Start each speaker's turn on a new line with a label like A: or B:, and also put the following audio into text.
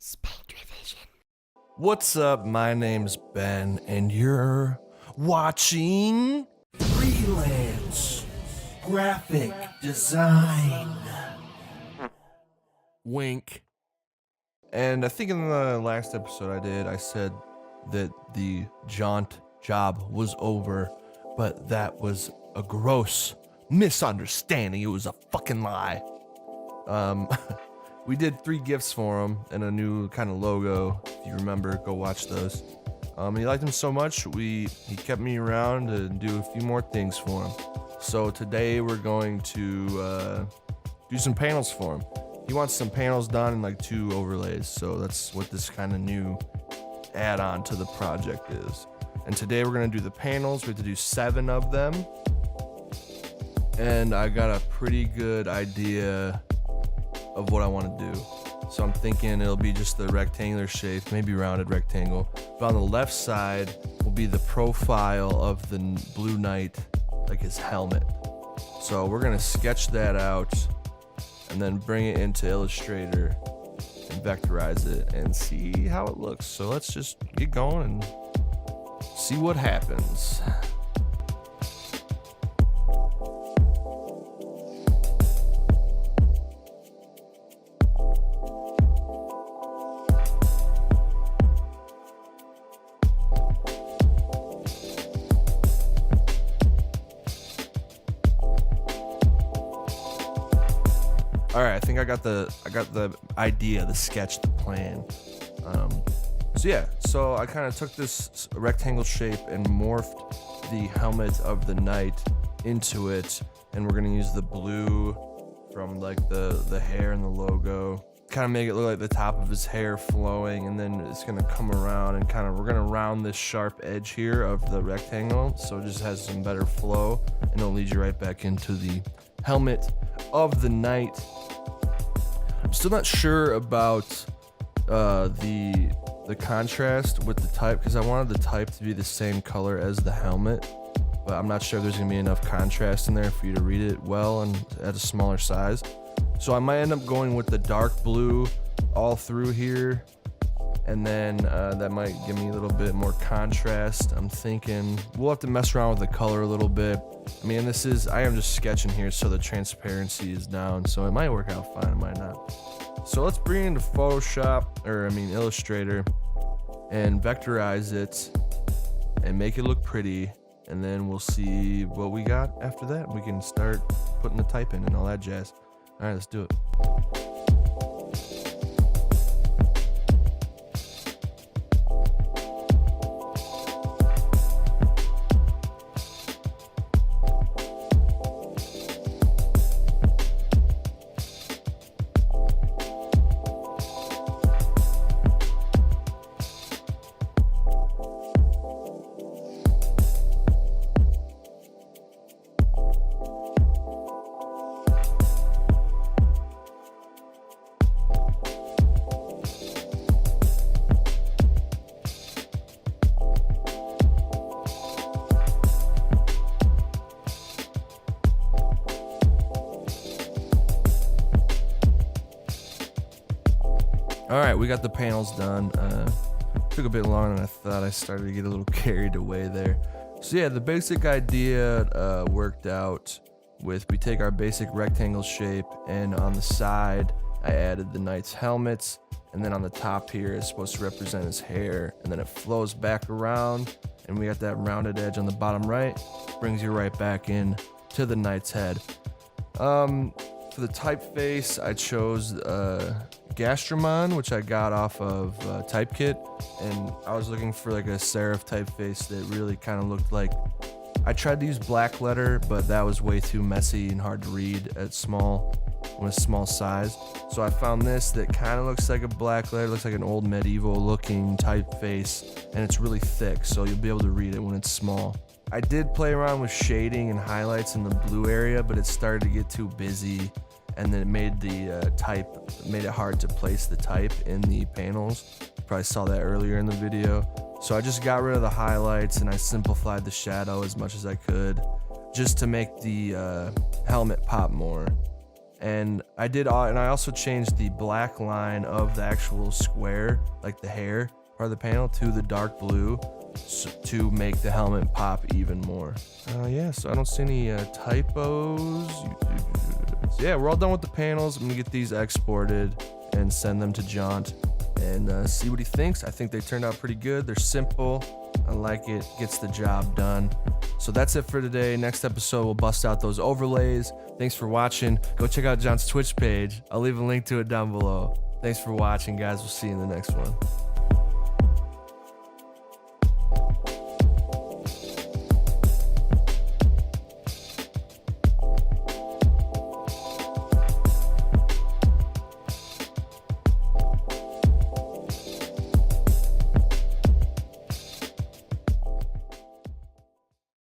A: Spank revision.
B: What's up? My name's Ben, and you're watching Freelance Graphic Design. Wink. And I think in the last episode I said that the J4UNT job was over, but that was a gross misunderstanding. It was a fucking lie. We did 3 gifts for him and a new kind of logo. If you remember, go watch those. He liked them so much, he kept me around to do a few more things for him. So today we're going to do some panels for him. He wants some panels done in like 2 overlays, so that's what this kind of new add-on to the project is. And today we're gonna do the panels. We have to do 7 of them. And I got a pretty good idea of what I want to do. So I'm thinking it'll be just the rectangular shape, maybe rounded rectangle. But on the left side will be the profile of the Blue Knight, like his helmet. So we're gonna sketch that out and then bring it into Illustrator and vectorize it and see how it looks. So let's just get going and see what happens. All right, I think I got the idea, the sketch, the plan. So I kind of took this rectangle shape and morphed the helmet of the knight into it, and we're gonna use the blue from like the hair and the logo, kind of make it look like the top of his hair flowing, and then it's gonna come around and we're gonna round this sharp edge here of the rectangle, so it just has some better flow, and it'll lead you right back into the helmet of the knight. I'm still not sure about the contrast with the type, because I wanted the type to be the same color as the helmet, but I'm not sure if there's gonna be enough contrast in there for you to read it well and at a smaller size. So I might end up going with the dark blue all through here, and then that might give me a little bit more contrast. I'm thinking we'll have to mess around with the color a little bit. I mean, I am just sketching here, so the transparency is down, so it might work out fine, it might not. So let's bring it into Illustrator, and vectorize it and make it look pretty, and then we'll see what we got after that. We can start putting the type in and all that jazz. All right, let's do it. All right, we got the panels done. Took a bit longer than I thought. I started to get a little carried away there. So yeah, the basic idea worked out with, we take our basic rectangle shape, and on the side I added the knight's helmets, and then on the top here it's supposed to represent his hair, and then it flows back around, and we got that rounded edge on the bottom right, brings you right back in to the knight's head. For the typeface, I chose Gastramon, which I got off of Typekit, and I was looking for like a serif typeface that really kind of looked like, I tried to use black letter, but that was way too messy and hard to read with small size. So I found this that kind of looks like a black letter, looks like an old medieval looking typeface, and it's really thick, so you'll be able to read it when it's small. I did play around with shading and highlights in the blue area, but it started to get too busy, and then it made it hard to place the type in the panels. You probably saw that earlier in the video. So I just got rid of the highlights and I simplified the shadow as much as I could, just to make the helmet pop more. And I also changed the black line of the actual square, like the hair part of the panel, to the dark blue to make the helmet pop even more. Yeah, so I don't see any typos. So yeah, we're all done with the panels. I'm gonna get these exported and send them to Jaunt and see what he thinks. I think they turned out pretty good. They're simple. I like it. Gets the job done. So that's it for today. Next episode, we'll bust out those overlays. Thanks for watching. Go check out Jaunt's Twitch page. I'll leave a link to it down below. Thanks for watching, guys. We'll see you in the next one.